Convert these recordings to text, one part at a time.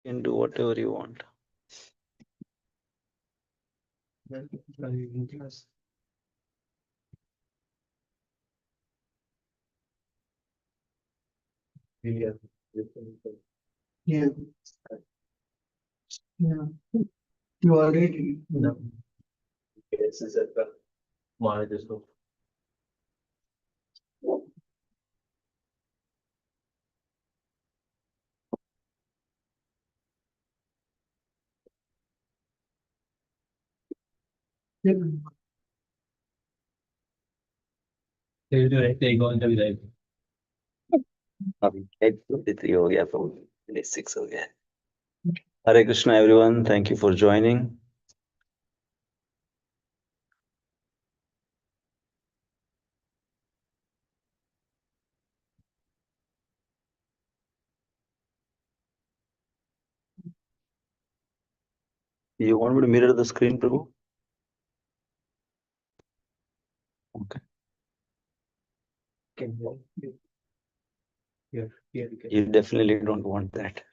You can do whatever you want. Yeah. Yeah. Yeah. You already. No. Yes, is that the manager's book? Yeah. Take on the life. अभी 8:23 हो गया, तो 26 हो गया. Hare Krishna, everyone. Thank you for joining. You want me to mirror the screen, Prabhu? Okay. Can you? Here, here you can. You definitely don't want that.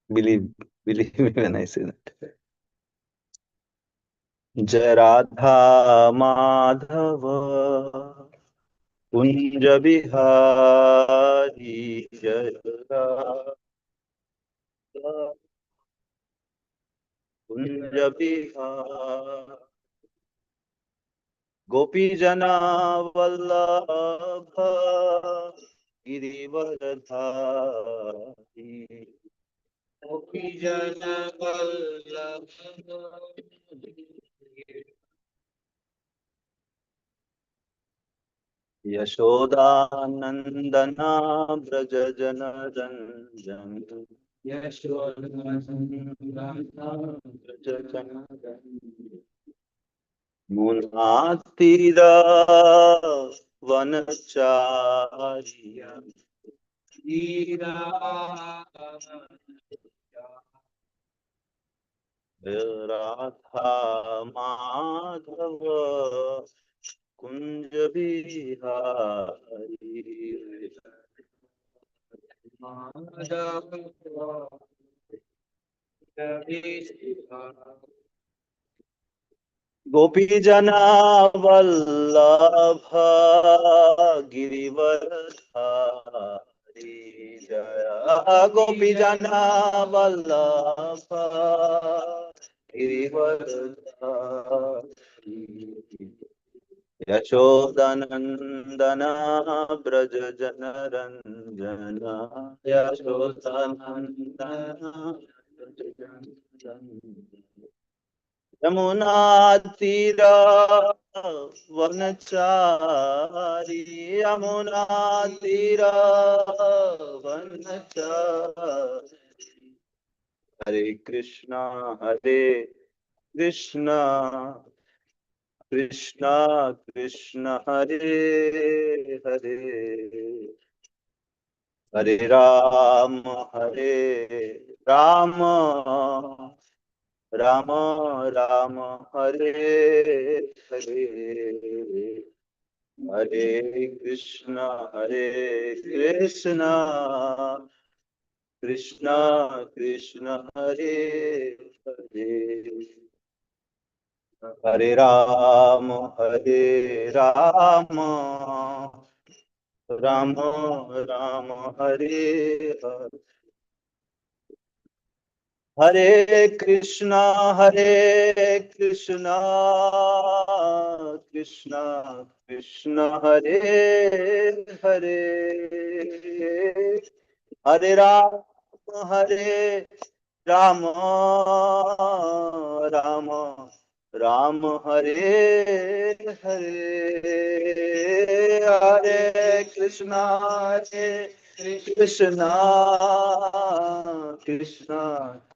Believe me when I say that. जय राधा माधव कुंज बिहारी, जय राधा कुंज बिहारी, गोपी जना वल्लभ गिरिवरधारी, गोपी जना वल्लभ यशोदानंदना ब्रज जन रंजन, यशोदानंदना ब्रज जन रंजन, मुनातीरा वनचारिया, तीरा राधा माधव कुंज बिहारी, माधव गोपी जना वल्लभ गिरिवरधारी, जय गोपी जना वल्लभ गिरिवरधारी, यशोदनंदन ब्रज जन रंजन, यशोदनंदन ब्रज जन रंजन, यमुना तीरा वनचारी, यमुना तीरा वनचारी, हरे कृष्णा कृष्णा कृष्णा कृष्णा हरे हरे, हरे राम राम राम राम हरे हरे, हरे कृष्णा कृष्णा कृष्णा कृष्णा हरे हरे, हरे राम राम राम हरे हरे, हरे कृष्णा कृष्णा कृष्णा हरे हरे, हरे राम राम राम हरे हरे, हरे कृष्णा कृष्णा कृष्णा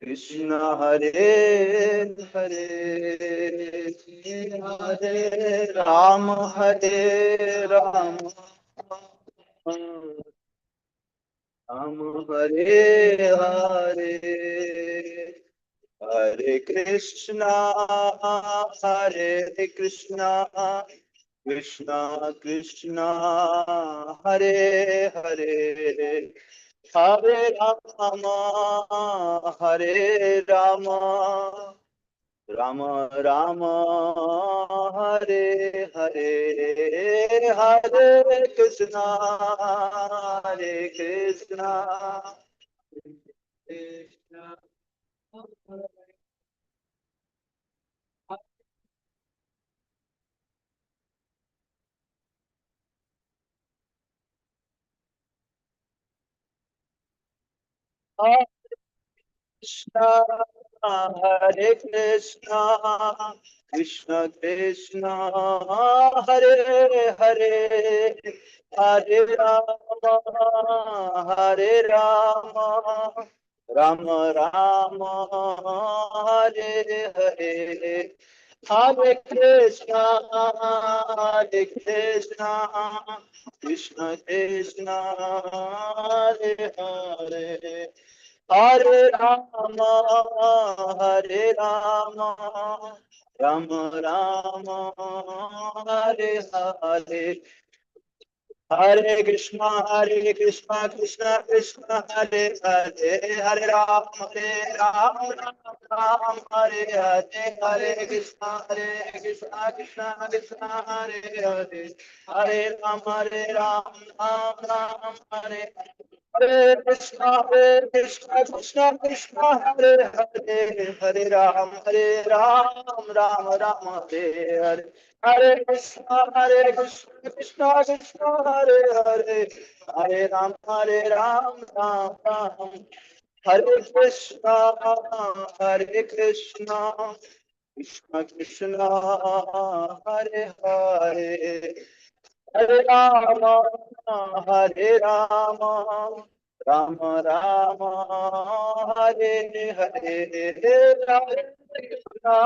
कृष्णा हरे हरे, हरे राम राम राम हरे हरे, हरे कृष्णा कृष्णा कृष्णा हरे हरे, हरे राम हरे राम राम राम हरे हरे हरे कृष्णा हरे कृष्णा कृष्णा कृष्णा हरे कृष्णा कृष्ण कृष्ण हरे हरे हरे राम राम राम हरे हरे हरे कृष्णा कृष्ण कृष्ण हरे हरे हरे राम राम राम हरे हरे हरे कृष्णा कृष्ण कृष्ण हरे हरे हरे राम राम हरे हरे हरे कृष्णा कृष्ण कृष्ण हरे हरे हरे राम राम राम हरे हरे कृष्णा कृष्ण कृष्ण हरे हरे हरे राम राम राम हरे हरे हरे कृष्ण कृष्ण कृष्ण हरे हरे हरे राम राम राम हरे कृष्णा कृष्ण कृष्ण हरे हरे हरे राम राम राम हरे हरे हरे कृष्णा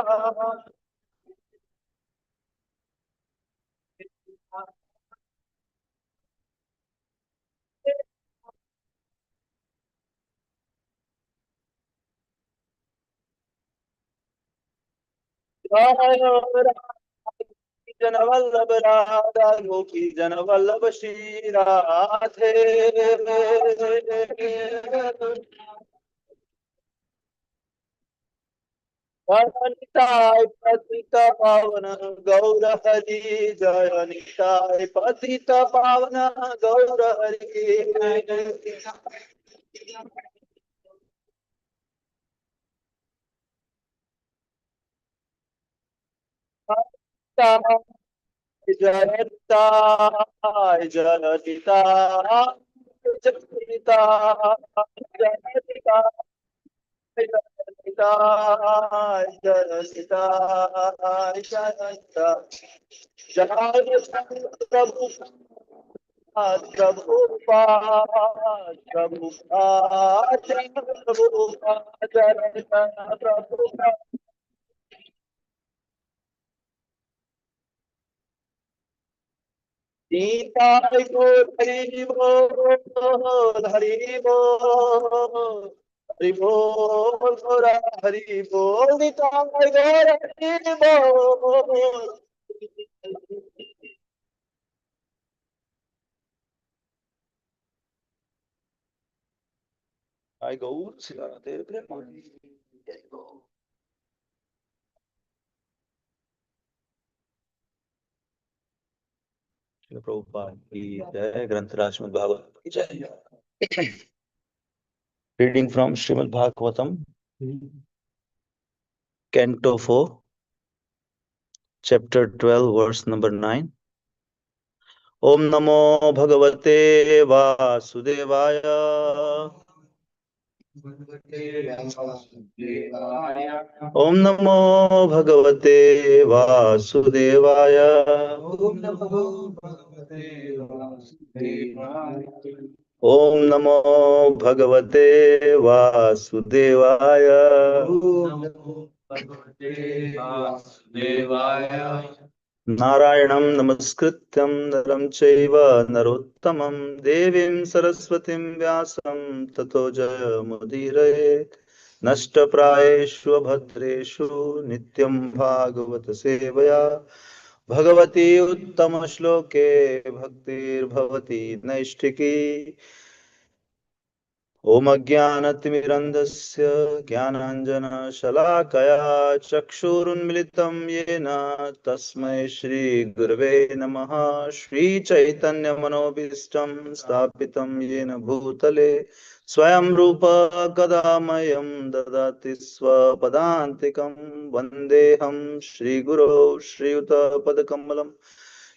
जन वल्लभ राधा गोपी जन वल्लभ श्री राधे निताय पतित पावन गौर हरि जय निताय पतित पावन गौर हरि जय निताय जय निताय जय निताय जय निताय जय निताय जय प्रभु प्रभु प्रभु प्रभु निताय गौर हरि बोल हरि बोल हरि बोल गौर हरि बोल निताय गौर हरि बोल I गौर शिला तेरे प्रेम जय गौ श्रील प्रभुपाद की जय ग्रंथराज श्रीमद् भागवत की जय reading from Shrimad Bhagavatam canto 4 chapter 12 verse number 9 ओम नमो भगवते वासुदेवाय ओम नमो भगवते वासुदेवाय ओम नमो भगवते वासुदेवाय नारायणं नमस्कृत्यं नरं चैव नरोत्तमं देवीं सरस्वतीं व्यासं ततो जयमुदीरयेत् नष्टप्रायेषु भद्रेषु नित्यं भागवत सेवया भगवती उत्तमश्लोके भक्तिर्भवति नैष्ठिकी ॐ अज्ञानतिमिरन्धस्य ज्ञानाञ्जनशलाकया चक्षुरुन्मिलितं येन तस्मै श्रीगुरवे नमः। श्रीचैतन्यमनोभीष्टं स्थापितं येन भूतले स्वयं रूप कदा मह्यं ददाति स्वपदान्तिकं। वन्देऽहं श्रीगुरो श्रीयुतपदकमलं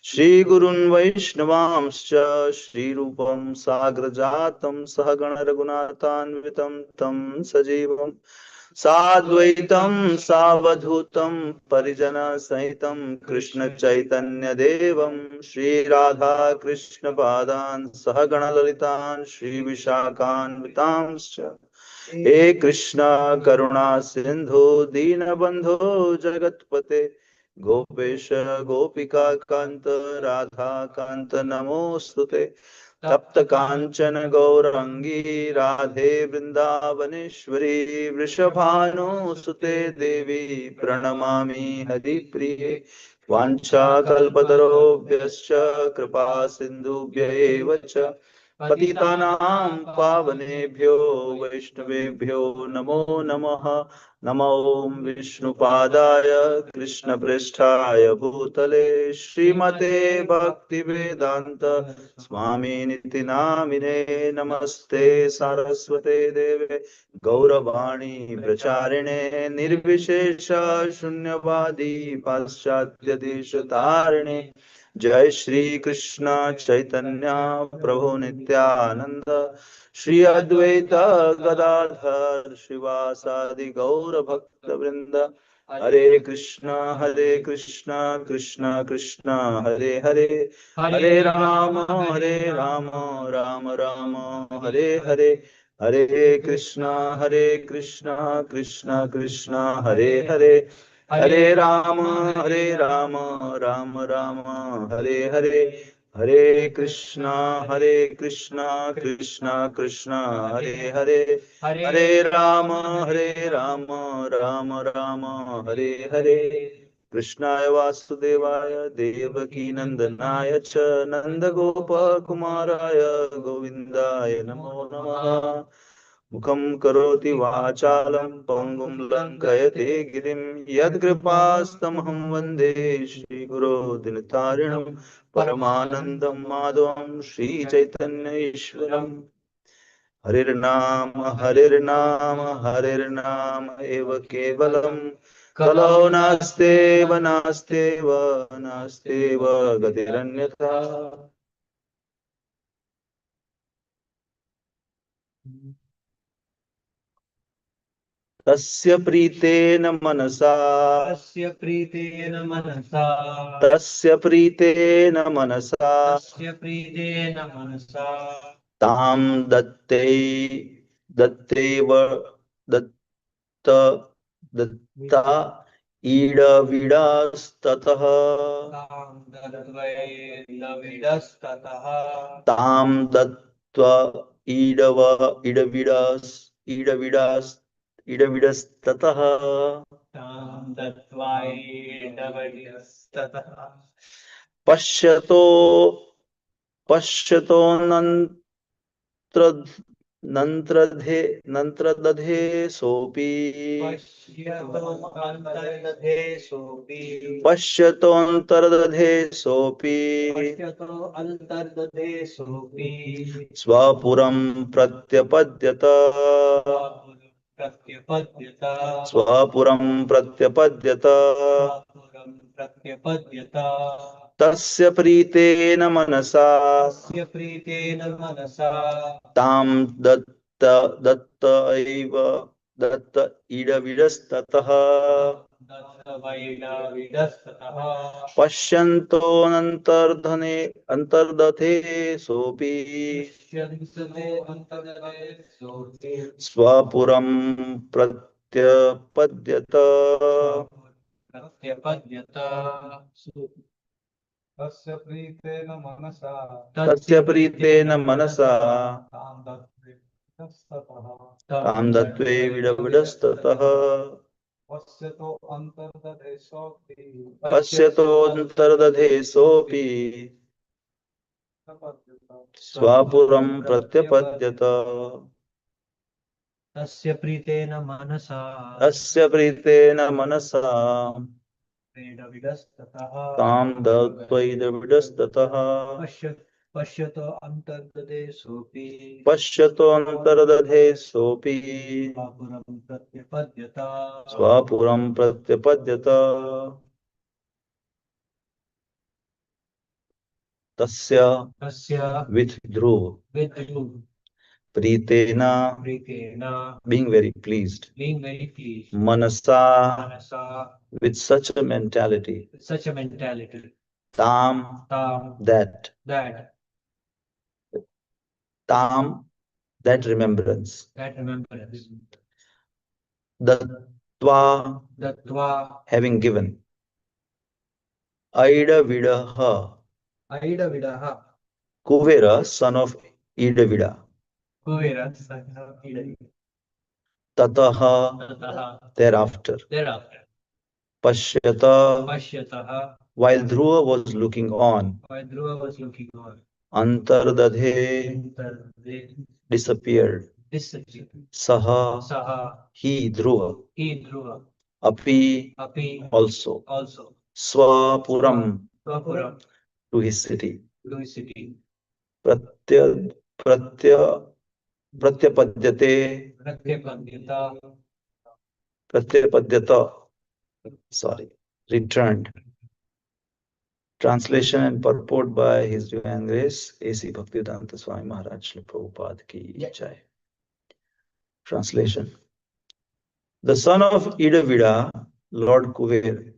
श्रीगुरून् वैष्णवांश्च श्रीरूपं साग्रजातं सहगण रघुनाथान्वितं तं सजीवं साद्वैतं सावधूतं परिजनसहितं कृष्ण चैतन्य देवं श्रीराधा कृष्ण पादान् सहगण ललितान् श्रीविशाखान्वितांश्च हे कृष्ण करुणा सिंधु दीनबंधो जगतपते गोपेश गोपिका कांत राधा कांत नमोस्तुते तप्त कांचन गौरंगी राधे वृंदावनेश्वरी वृषभानुसुते देवी प्रणमामि हरिप्रिये वाञ्छाकल्पतरुभ्यश्च कृपा सिन्धुभ्य एव च पतितानां पावनेभ्यो वैष्णवेभ्यो नमो नमः। नमो विष्णुपादाय कृष्णप्रेष्ठाय भूतले श्रीमते भक्तिवेदान्त स्वामिनिति नामिने नमस्ते सारस्वते देवे गौरवाणी प्रचारिणे निर्विशेष शून्यवादी पाश्चात्य देशतारिणे जय श्री कृष्ण चैतन्य प्रभु नित्यानंद श्री अद्वैत गदाधर शिवासादि गौर भक्त वृंद हरे कृष्णा कृष्णा कृष्णा हरे हरे हरे राम राम राम हरे हरे हरे कृष्णा कृष्णा कृष्णा हरे हरे हरे राम राम राम हरे हरे हरे कृष्णा कृष्णा कृष्णा हरे हरे हरे राम राम राम हरे हरे कृष्णाय वासुदेवाय देवकी नंदनाय च नंदगोपकुमाराय गोविन्दाय नमो नमः। मुखं करोति वाचालं पङ्गुं लङ्घयते गिरिं यत्कृपास्तमहं वन्दे श्रीगुरो दिनतारिणं परमानन्दं माधवं श्रीचैतन्यईश्वरम्। हरिर्नाम एव केवलं कलौ नास्तेव गतिरन्यथा। तस्य प्रीतेन मनसा तस्य प्रीतेन मनसा तस्य प्रीतेन मनसा तस्य प्रीतेन मनसा तां दत्तेव दत्त दत्ता ईडविडस्ततः तां दद्वैलविडस्ततः तां दत्त्वा ईडव ईडविडस् ईडविडस्ततः तां दत्त्वैलविडस्ततः पश्यतो पश्यतोऽनन्त्र नन्त्रधे नन्त्रदधे सोऽपि पश्यतो अन्तर्दधे सोऽपि पश्यतोऽन्तर्दधे सोऽपि पश्यतो अन्तर्दधे सोऽपि स्वपुरं प्रत्यपद्यत प्रत्यपद्यत स्वपुरं प्रत्यपद्यत स्वापुरं प्रत्यपद्यत तस्य प्रीतेन मनसा तस्य प्रीतेन मनसा तां दत्त दत्त एव दत्त इडविडस्ततः दत्तवैलविडस्ततः पश्यन्तोऽनन्तर्धने अन्तर्दधे सोऽपि पश्यन्तो अन्तर्दधे सोऽपि स्वपुरं प्रत्यपद्यत प्रत्यपद्यत तस्य प्रीतेन मनसा तस्य प्रीतेन मनसा तां दत्तस्ततः तां दत्त्वे विडविडस्ततः पश्यतो अन्तर्दधे सोऽपि पश्यतोऽन्तर्दधे सोऽपि प्रपद्यत स्वपुरं प्रत्यपद्यत। तस्य प्रीतेन मनसा तस्य प्रीतेन मनसा वेदविदस्ततः तां दत्वैदविडस्ततः पश्य पश्यतो अन्तर्देशोऽपि पश्यतोऽन्तर्दधे सोऽपि पुरं प्रत्यपद्यता स्वपुरं प्रत्यपद्यत तस्य तस्य withdrew विद्रु प्रीतेन प्रीतेन being very pleased being very pleased manasa manasa with such a mentality with such a mentality tam tam that that tam that remembrance remembrance dattva dattva having given aida vidaha aida vidaha kuvera son of idavida kuvera sakha ida tataha tataha thereafter thereafter pashyata pashyataha while Dhruva was looking on while Dhruva was looking on antardadhe they disappeared disappeared saha saha he Dhruva he Dhruva api api also also swapuram Swapuram to his city to his city pratya pratya pratyapadyate Pratyapadyata pratyapadyata sorry returned. Translation and purport by His Divine Grace A.C. Bhaktivedanta Swami Maharaj Srila Prabhupada ki jai. Translation. The son of Idavida, Lord Kuver,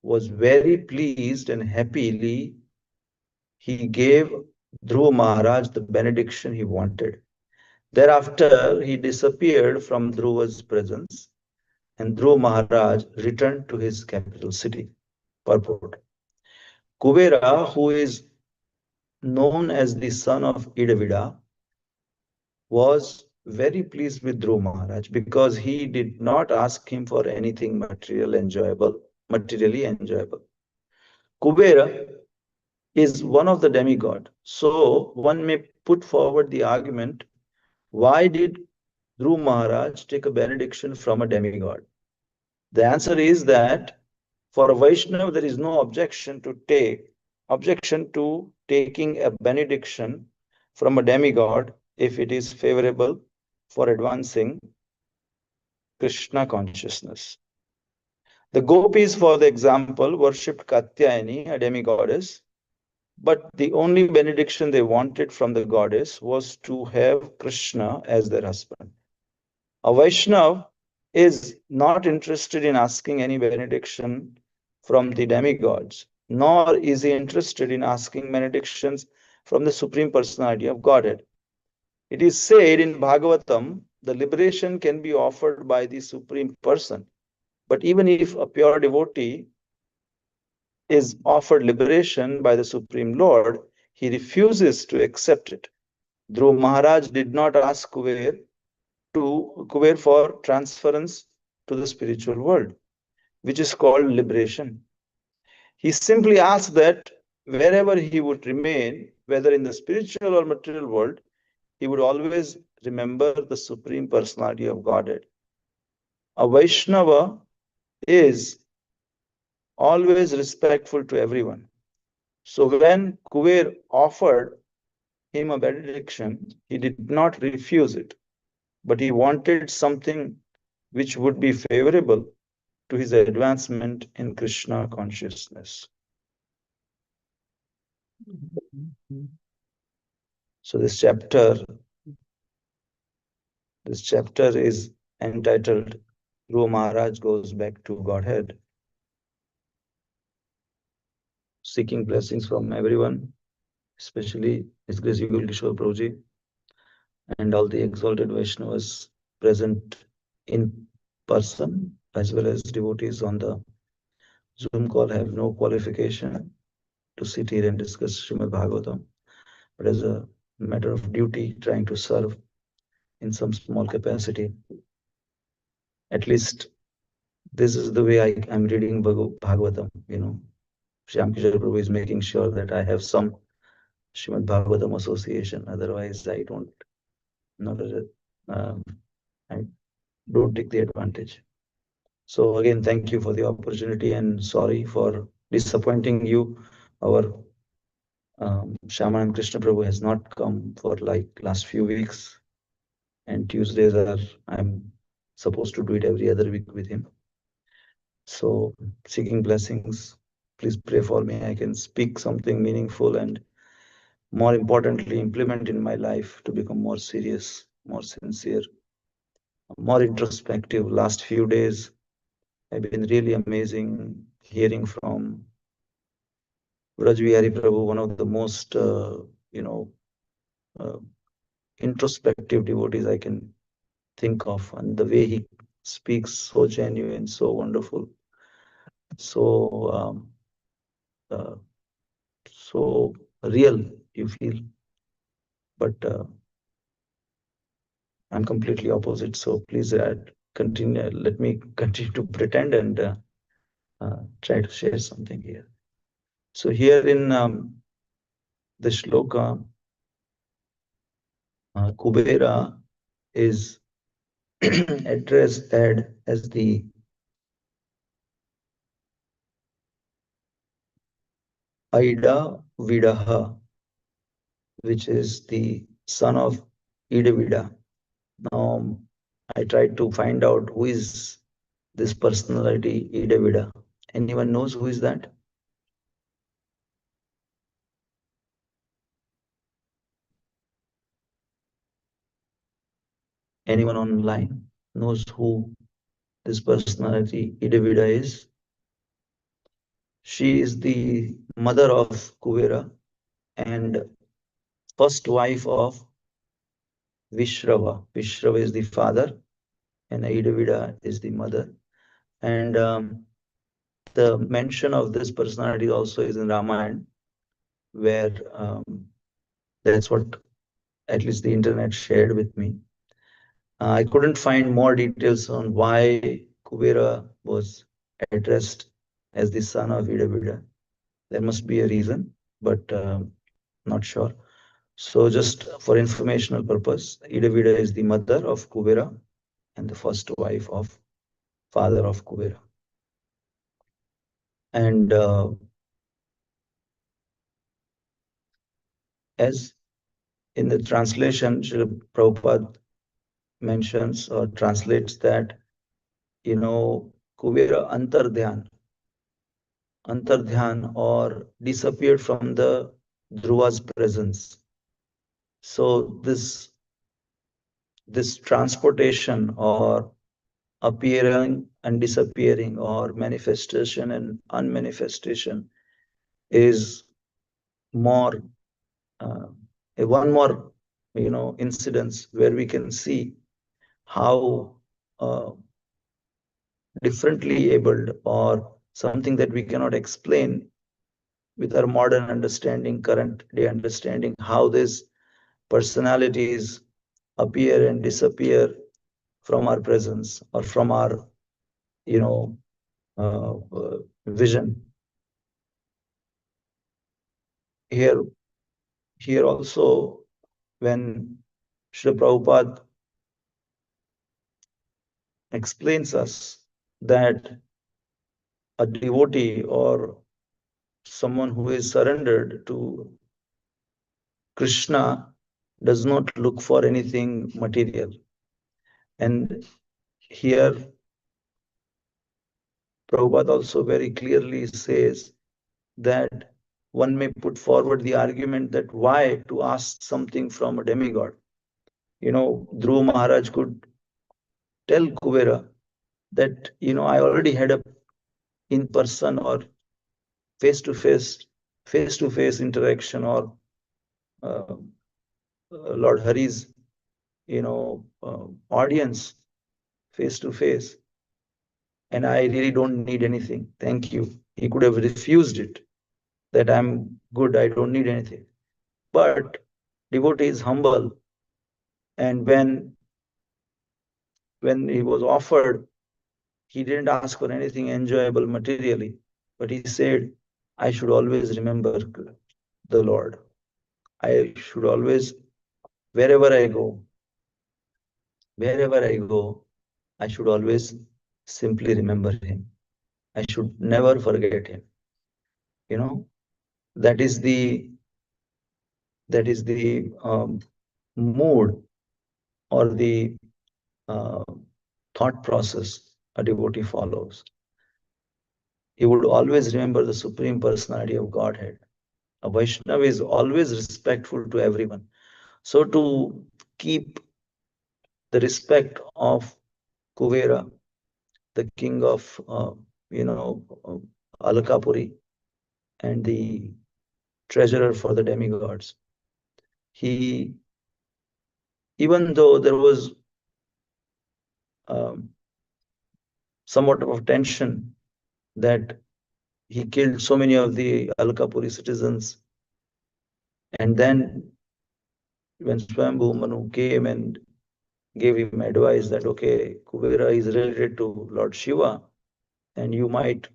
was very pleased and happily he gave Dhruva Maharaj the benediction he wanted. Thereafter, he disappeared from Dhruva's presence and Dhruva Maharaj returned to his capital city. Purport. Kuvera, who is known as the son of Idavida, was very pleased with Dhruva Maharaj because he did not ask him for anything materially enjoyable. Kubera is one of the demigod. So one may put forward the argument, why did Dhruva Maharaj take a benediction from a demigod? The answer is that for a Vaishnava, there is no objection to taking a benediction from a demigod if it is favorable for advancing Krishna consciousness. The gopis, for the example, worshipped Katyayani, a demigoddess, but the only benediction they wanted from the goddess was to have Krishna as their husband. A Vaishnava is not interested in asking any benediction from the demigods, nor is he interested in asking benedictions from the Supreme Personality of Godhead. It is said in Bhagavatam, the liberation can be offered by the Supreme Person. But even if a pure devotee is offered liberation by the Supreme Lord, he refuses to accept it. Dhruva Maharaj did not ask Kuber for transference to the spiritual world, which is called liberation. He simply asked that wherever he would remain, whether in the spiritual or material world, he would always remember the Supreme Personality of Godhead. A Vaishnava is always respectful to everyone. So when Kuber offered him a benediction, he did not refuse it, but he wanted something which would be favorable to his advancement in Krishna consciousness. So this chapter is entitled Dhruva Maharaj Goes Back to Godhead, seeking blessings from everyone, especially His Grace Yugul Kishore Prabhuji and all the exalted Vaishnavas present in person, as well as devotees on the Zoom call have no qualification to sit here and discuss Srimad Bhagavatam, but as a matter of duty, trying to serve in some small capacity. At least this is the way I'm reading Bhagavatam, Shyam Kishore Prabhu is making sure that I have some Srimad Bhagavatam association. Otherwise, I don't, not a, and don't take the advantage. So again, thank you for the opportunity and sorry for disappointing you. Our Shaman and Krishna Prabhu has not come for like last few weeks, and Tuesdays are I'm supposed to do it every other week with him. So seeking blessings, please pray for me. I can speak something meaningful and more importantly implement in my life to become more serious, more sincere, more introspective. Last few days have been really amazing hearing from Vrajvihari Prabhu, one of the most uh, introspective devotees I can think of, and the way he speaks, so genuine, so wonderful, so uh, so real. You feel, but I'm completely opposite. So please continue. Let me continue to pretend and try to share something here. So here in the shloka, Kubera is addressed as the Aida Vidaha, which is the son of Idavida. Now, I tried to find out who is this personality, Idavida. Anyone knows who is that? Anyone online knows who this personality, Idavida, is? She is the mother of Kuvera and first wife of Vishrava. Vishrava is the father, and Idavida is the mother. And the mention of this personality also is in Ramayana, where that's what at least the internet shared with me. I couldn't find more details on why Kubera was addressed as the son of Idavida. There must be a reason, but not sure. So just for informational purpose, Idavida is the mother of Kubera and the first wife of father of Kubera. And as in the translation, Srila Prabhupada mentions or translates that, Kubera Antardhyan or disappeared from the Dhruva's presence. So this transportation or appearing and disappearing or manifestation and unmanifestation is more uh, one more incidence where we can see how differently abled or something that we cannot explain with our modern understanding, current day understanding, how these personalities appear and disappear from our presence or from our you know vision. Here also, when Srila Prabhupada explains us that a devotee or someone who is surrendered to Krishna does not look for anything material. And here, Prabhupada also very clearly says that one may put forward the argument that why to ask something from a demigod. Dhruva Maharaj could tell Kuvera that, I already had a in person or face-to-face interaction or uh, Lord Hari's, audience face to face, and I really don't need anything. Thank you. He could have refused it, that I'm good, I don't need anything. But devotee is humble, and when he was offered, he didn't ask for anything enjoyable materially, but he said, I should always remember the Lord. I should always, wherever I go, wherever I go, I should always simply remember him. I should never forget him. You know, that is the mood or the uh, thought process a devotee follows. He would always remember the Supreme Personality of Godhead. A Vaishnava is always respectful to everyone. So to keep the respect of Kuvera, the king of Alakapuri, and the treasurer for the demigods, he, even though there was um, somewhat of tension that he killed so many of the Alakapuri citizens, and then when Swambhu Manu came and gave him advice that okay, Kuvera is related to Lord Shiva, and you might,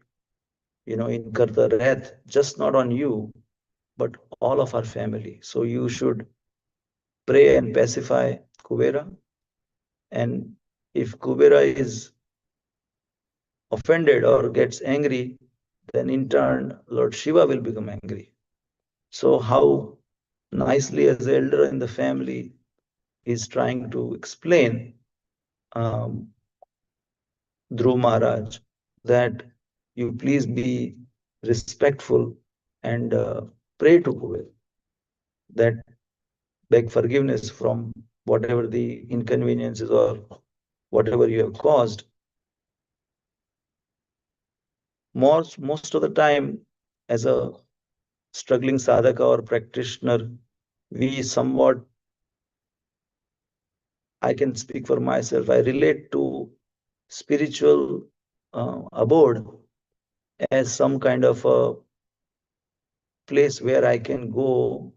incur the wrath just not on you, but all of our family. So you should pray and pacify Kuvera. And if Kuvera is offended or gets angry, then in turn, Lord Shiva will become angry. So, how nicely, as the elder in the family, is trying to explain um, Dhruv Maharaj that you please be respectful and pray to Kuvera, that beg forgiveness from whatever the inconveniences or whatever you have caused. Most of the time, as a struggling sadhaka or practitioner, we somewhat, I can speak for myself, I relate to spiritual abode as some kind of a place where I can go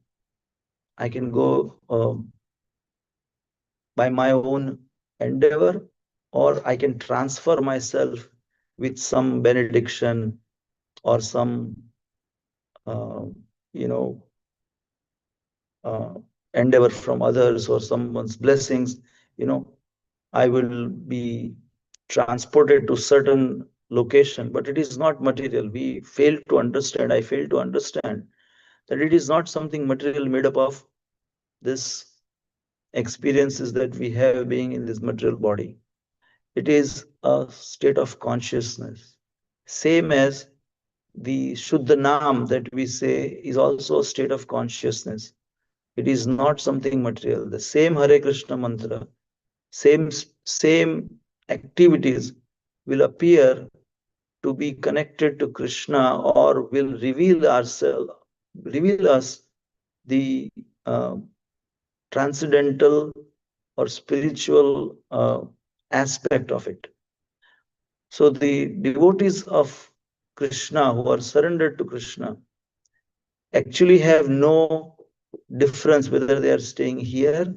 by my own endeavor, or I can transfer myself with some benediction or some, uh, you know, uh, endeavor from others or someone's blessings, you know, I will be transported to certain location, but it is not material. We fail to understand. I fail to understand that it is not something material made up of this experiences that we have being in this material body. It is a state of consciousness. Same as the Shuddha Nam that we say is also a state of consciousness. It is not something material. The same Hare Krishna mantra, same same activities will appear to be connected to Krishna or will reveal us the transcendental or spiritual aspect of it. So the devotees of Krishna who are surrendered to Krishna actually have no difference whether they are staying here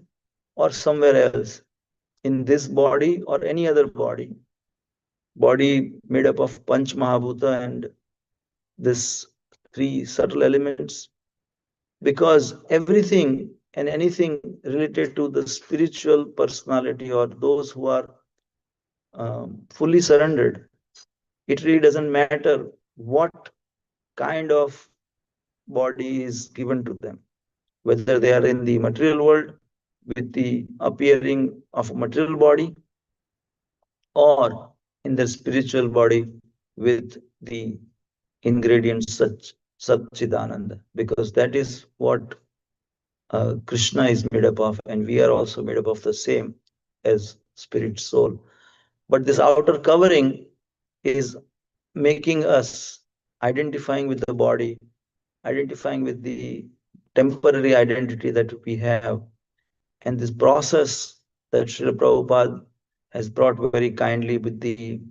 or somewhere else, in this body or any other body made up of Panch Mahabhuta and this three subtle elements, because everything and anything related to the spiritual personality or those who are fully surrendered, it really doesn't matter what kind of body is given to them, whether they are in the material world with the appearing of a material body or in their spiritual body with the ingredients such Satchidananda, because that is what Krishna is made up of, and we are also made up of the same as spirit soul. But this outer covering is making us identifying with the body, identifying with the temporary identity that we have. And this process that Srila Prabhupada has brought very kindly with the,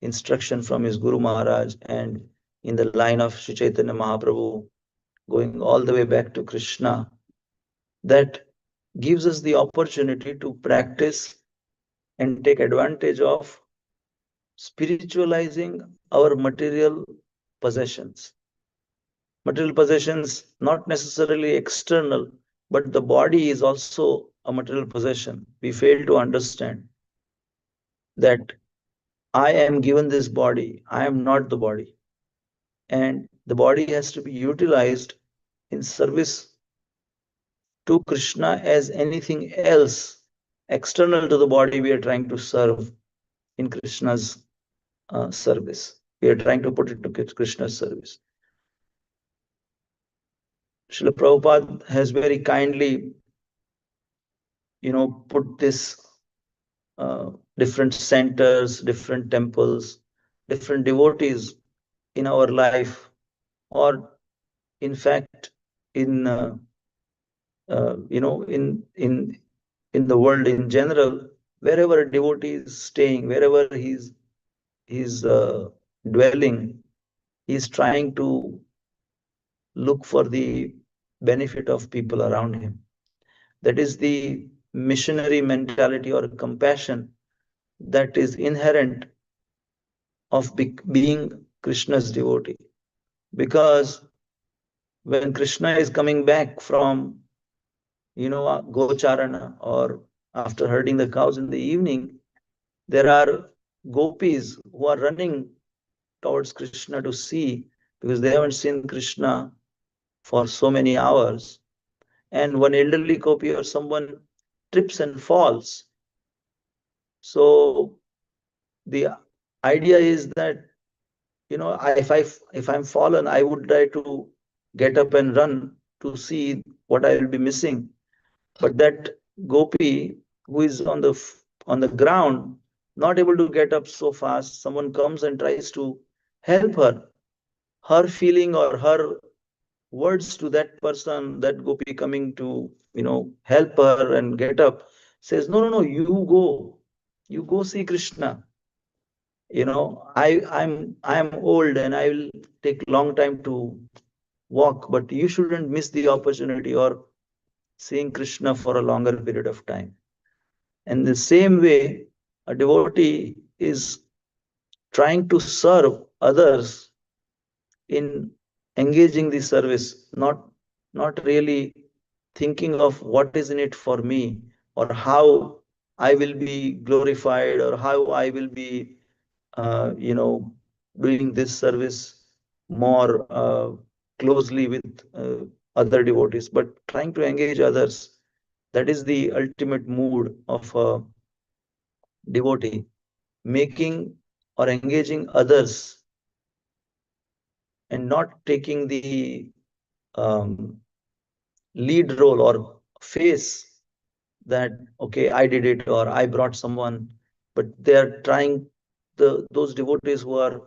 instruction from his Guru Maharaj and in the line of Sri Chaitanya Mahaprabhu, going all the way back to Krishna, that gives us the opportunity to practice and take advantage of spiritualizing our material possessions. Material possessions, not necessarily external, but the body is also a material possession, we fail to understand that I am given this body, I am not the body. And the body has to be utilized in service to Krishna as anything else external to the body we are trying to serve in Krishna's service. We are trying to put it to Krishna's service. Srila Prabhupada has very kindly, put this different centers, different temples, different devotees in our life, or in fact, in in the world in general, wherever a devotee is staying, wherever he's dwelling, he's trying to look for the benefit of people around him. That is the missionary mentality or compassion that is inherent of being Krishna's devotee. Because when Krishna is coming back from, Gocharana, or after herding the cows in the evening, there are gopis who are running towards Krishna to see, because they haven't seen Krishna for so many hours. And one elderly gopi or someone trips and falls. So the idea is that, if I'm fallen, I would try to get up and run to see what I will be missing. But that gopi who is on the ground, not able to get up so fast, someone comes and tries to help her. Her feeling or her words to that person, that gopi coming to, help her and get up, says, no, no, no, you go see Krishna. I'm old and I will take long time to walk, but you shouldn't miss the opportunity or seeing Krishna for a longer period of time. And the same way, a devotee is trying to serve others in engaging the service, not really thinking of what is in it for me, or how I will be glorified, or how I will be, doing this service more closely with other devotees, but trying to engage others. That is the ultimate mood of a devotee, making or engaging others and not taking the um, lead role or face that, okay, I did it or I brought someone, but they are trying, those devotees who are,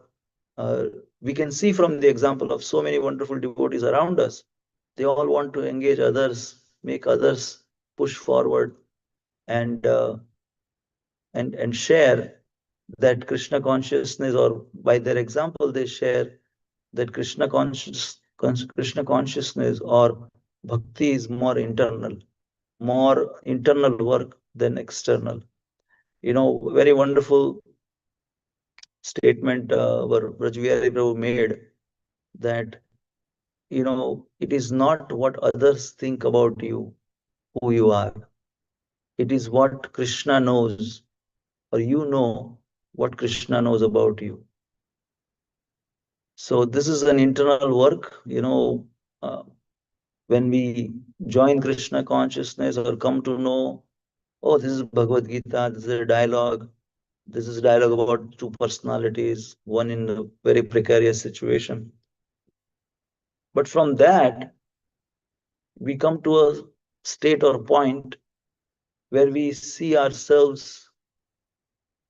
uh, we can see from the example of so many wonderful devotees around us, they all want to engage others, make others push forward, and share that Krishna consciousness, or by their example, they share that Krishna consciousness or bhakti is more internal work than external. Very wonderful statement where Brajbihari Prabhu made, that it is not what others think about you, who you are. It is what Krishna knows, or you know what Krishna knows about you. So this is an internal work. When we join Krishna consciousness or come to know, oh, this is Bhagavad Gita, this is a dialogue, this is dialogue about two personalities, one in a very precarious situation. But from that, we come to a state or point where we see ourselves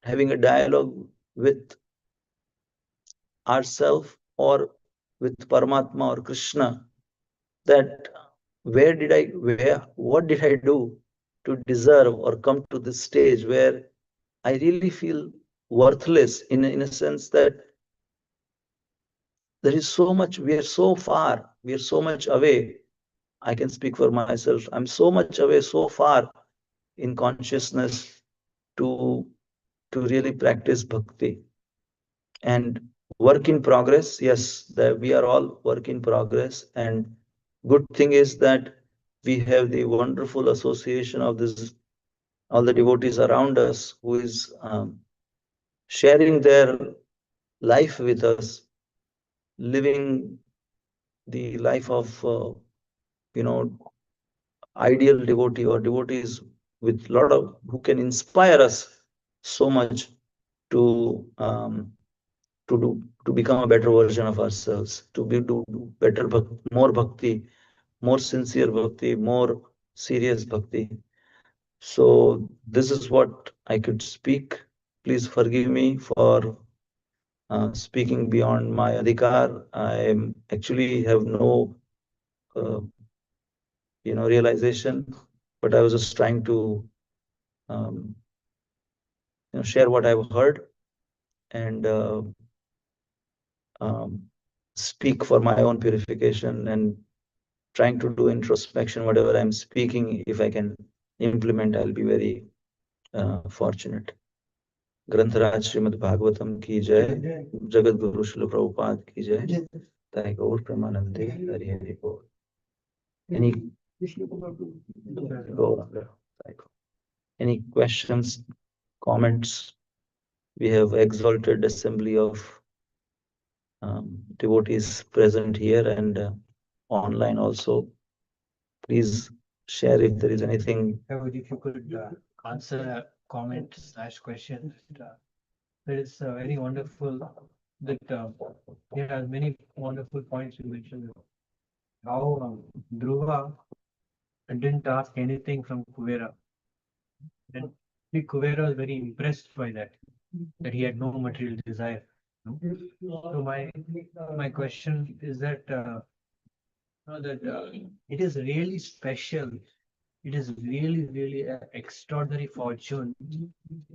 having a dialogue with ourselves or with Paramatma or Krishna, that what did I do to deserve or come to this stage where I really feel worthless, in a sense that there is so much, we are so far, we are so much away. I can speak for myself. I'm so much away, so far in consciousness to really practice bhakti. And work in progress, yes, that we are all work in progress. And good thing is that we have the wonderful association of this, all the devotees around us who is sharing their life with us, living the life of ideal devotee or devotees with a lot of who can inspire us so much to to do to become a better version of ourselves, to be do better, more bhakti, more sincere bhakti, more serious bhakti. So this is what I could speak. Please forgive me for speaking beyond my adhikar. I actually have no uh, realization, but I was just trying to um, share what I've heard and um, speak for my own purification and trying to do introspection. Whatever I'm speaking, if I can implement, I'll be very fortunate. ग्रंथराज Shrimad Bhagavatam की जय, जगत गुरु श्रील प्रभुपाद की जय, ताई गौर प्रेमानंदे हरि हरि बोल. Any any questions, comments? We have exalted assembly of devotees present here and online also. Please share if there is anything. If you could answer a comment slash question. That is very wonderful. That there are many wonderful points you mentioned. How Dhruva didn't ask anything from Kuvera. And Kuvera was very impressed by that he had no material desire. No? So my question is that it is really special. It is really an extraordinary fortune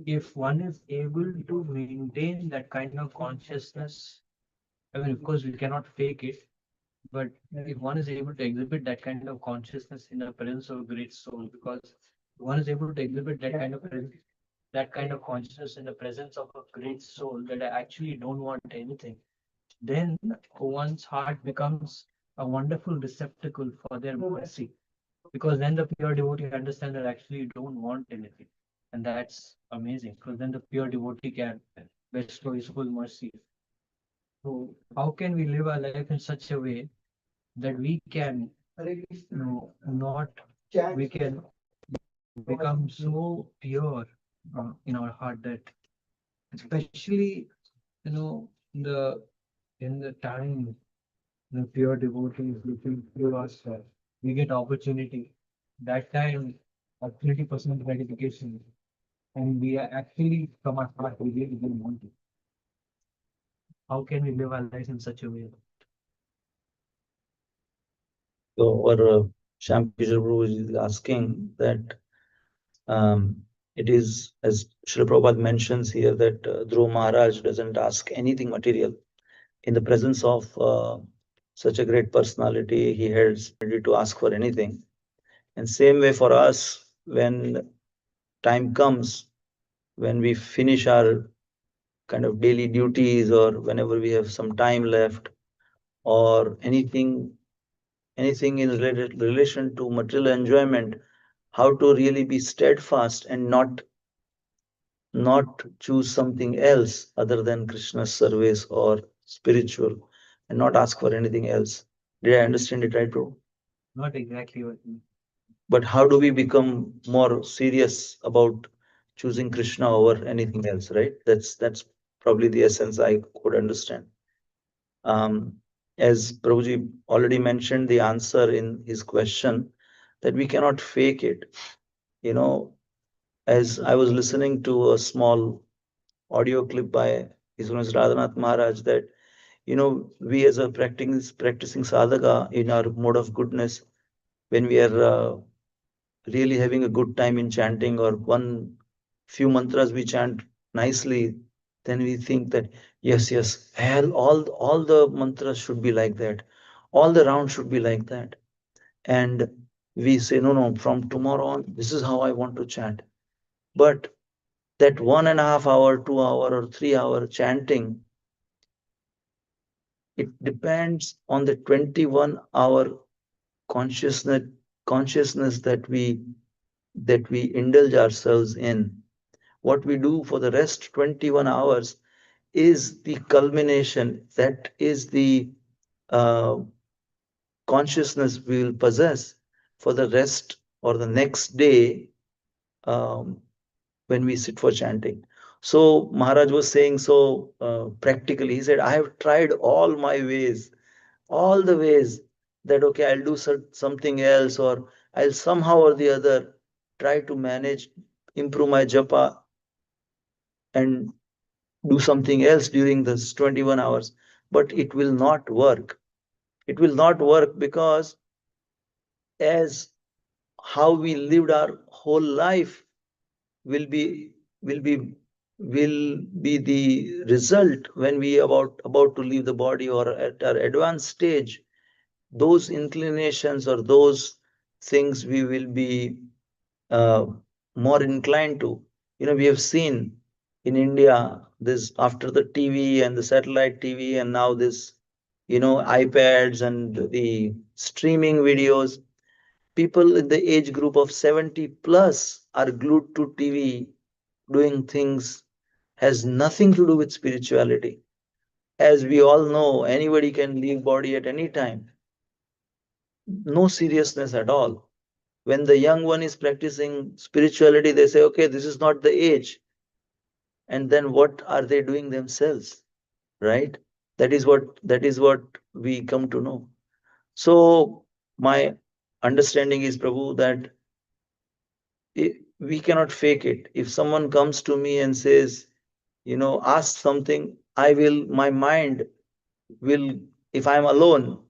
if one is able to maintain that kind of consciousness. I mean, of course, we cannot fake it, but if one is able to exhibit that kind of consciousness in the presence of a great soul, because one is able to exhibit that kind of consciousness in the presence of a great soul that I actually don't want anything, then one's heart becomes a wonderful receptacle for their mercy. Because then the pure devotee understands that actually you don't want anything. And that's amazing. Because then the pure devotee can bestow his full mercy. So how can we live our life in such a way that we can not we can become so pure in our heart that especially the in the time the pure devotees looking through us, we get opportunity. That time of 30% gratification, and we are actually from our heart we really don't want it. How can we live our life in such a way? So our Sham Kishore Prabhu is asking that it is, as Srila Prabhupada mentions here, that Dhruva Maharaj doesn't ask anything material. In the presence of such a great personality, he has ready to ask for anything. And same way for us, when time comes, when we finish our kind of daily duties or whenever we have some time left or anything in relation to material enjoyment, how to really be steadfast and not choose something else other than Krishna's service or spiritual and not ask for anything else. Did I understand it right, bro? Not exactly what you mean. But how do we become more serious about choosing Krishna over anything else, right? That's probably the essence I could understand. As Prabhuji already mentioned the answer in his question, that we cannot fake it. You know, as I was listening to a small audio clip by His Holiness Radhanath Maharaj, that we as a practicing sadhaka in our mode of goodness, when we are really having a good time in chanting or one few mantras we chant nicely, then we think that yes, all the mantras should be like that, all the rounds should be like that, and we say no, from tomorrow on this is how I want to chant. But that 1.5 hour, 2 hour, or 3 hour chanting, it depends on the 21-hour consciousness that we indulge ourselves in, what we do for the rest 21 hours is the culmination, that is the uh, consciousness we will possess for the rest or the next day, um, when we sit for chanting. So Maharaj was saying so practically, he said, I have tried all my ways, all the ways, that okay, I'll do something else, or I'll somehow or the other try to manage, improve my japa and do something else during this 21 hours, but it will not work. It will not work because as how we lived our whole life will be will be will be the result when we about to leave the body or at our advanced stage. Those inclinations or those things we will be uh, more inclined to. We have seen in India this, after the TV and the satellite TV, and now this, iPads and the streaming videos, people in the age group of 70 plus are glued to TV, doing things has nothing to do with spirituality. As we all know, anybody can leave body at any time. No seriousness at all. When the young one is practicing spirituality, they say, okay, this is not the age. And then what are they doing themselves? Right? That is what we come to know. So my understanding is, Prabhu, that we cannot fake it. If someone comes to me and says, ask something, my mind will, if I'm alone,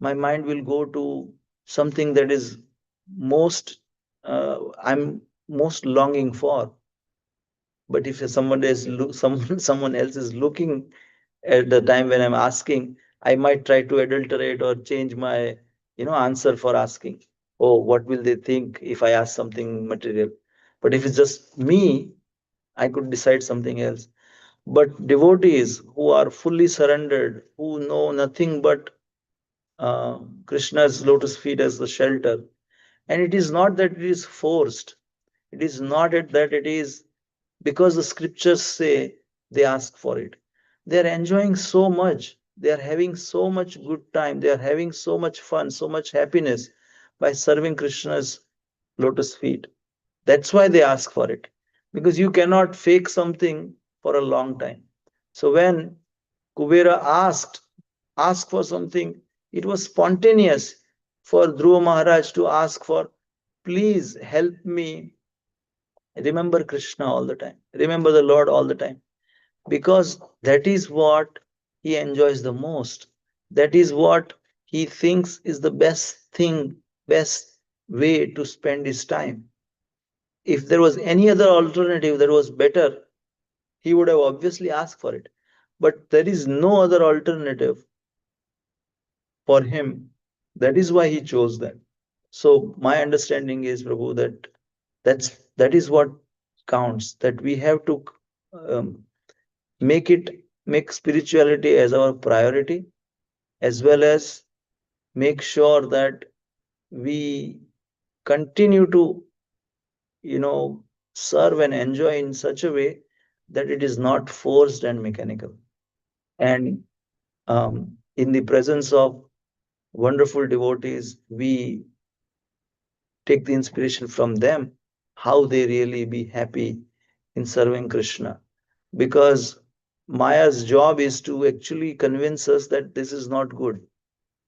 my mind will go to something that is I'm most longing for. But if someone else is looking at the time when I'm asking, I might try to adulterate or change my, answer for asking. Oh, what will they think if I ask something material? But if it's just me, I could decide something else. But devotees who are fully surrendered, who know nothing but Krishna's lotus feet as the shelter, and it is not that it is forced, it is not that it is because the scriptures say they ask for it. They are enjoying so much, they are having so much good time, they are having so much fun, so much happiness by serving Krishna's lotus feet. That's why they ask for it, because you cannot fake something for a long time. So when Kubera asked for something, it was spontaneous for Dhruva Maharaj to ask for, please help me remember Krishna all the time, remember the Lord all the time, because that is what he enjoys the most. That is what he thinks is the best thing, best way to spend his time. If there was any other alternative that was better, he would have obviously asked for it. But there is no other alternative for him. That is why he chose that. So my understanding is, Prabhu, that is what counts. That we have to um, make spirituality as our priority, as well as make sure that we continue to, serve and enjoy in such a way that it is not forced and mechanical. And in the presence of wonderful devotees, we take the inspiration from them, how they really be happy in serving Krishna. Because Maya's job is to actually convince us that this is not good.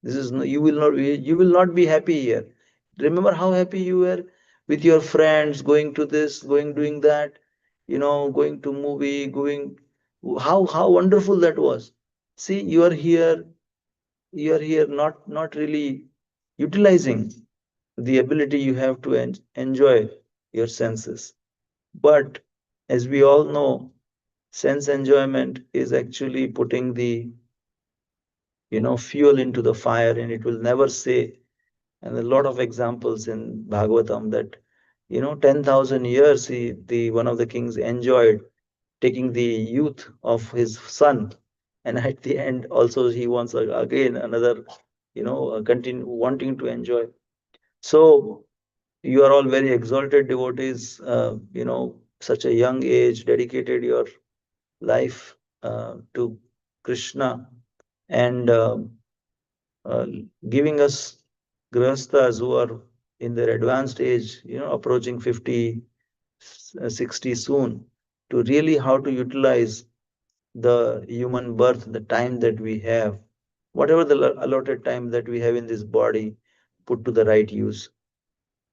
This is no, you will not be happy here. Remember how happy you were with your friends, going to this, doing that, going to movie, going, how wonderful that was. See, you are here not really utilizing the ability you have to enjoy your senses. But as we all know, sense enjoyment is actually putting the, fuel into the fire, and it will never say. And a lot of examples in Bhagavatam that, 10,000 years the one of the kings enjoyed taking the youth of his son, and at the end also he wants again another, continue wanting to enjoy. So you are all very exalted devotees, such a young age, dedicated your life to Krishna, and uh, giving us grahasthas who are in their advanced age, approaching 50, 60 soon, to really how to utilize the human birth, the time that we have, whatever the allotted time that we have in this body, put to the right use.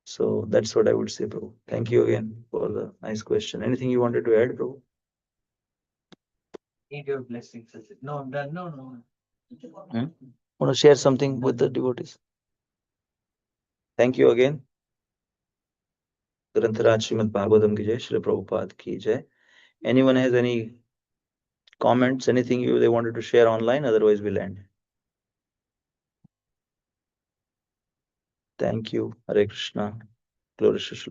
So that's what I would say, Prabhu. Thank you again for the nice question. Anything you wanted to add, Prabhu? Need your blessings. I said, no, I'm done. No, no. Hmm? Want to share something with the devotees? Thank you again. Grantaraj Srimad Bhagavatam ki jai, Srila Prabhupada ki jai. Anyone has any comments, anything they wanted to share online? Otherwise, we'll end. Thank you. Hare Krishna. Glory to Srila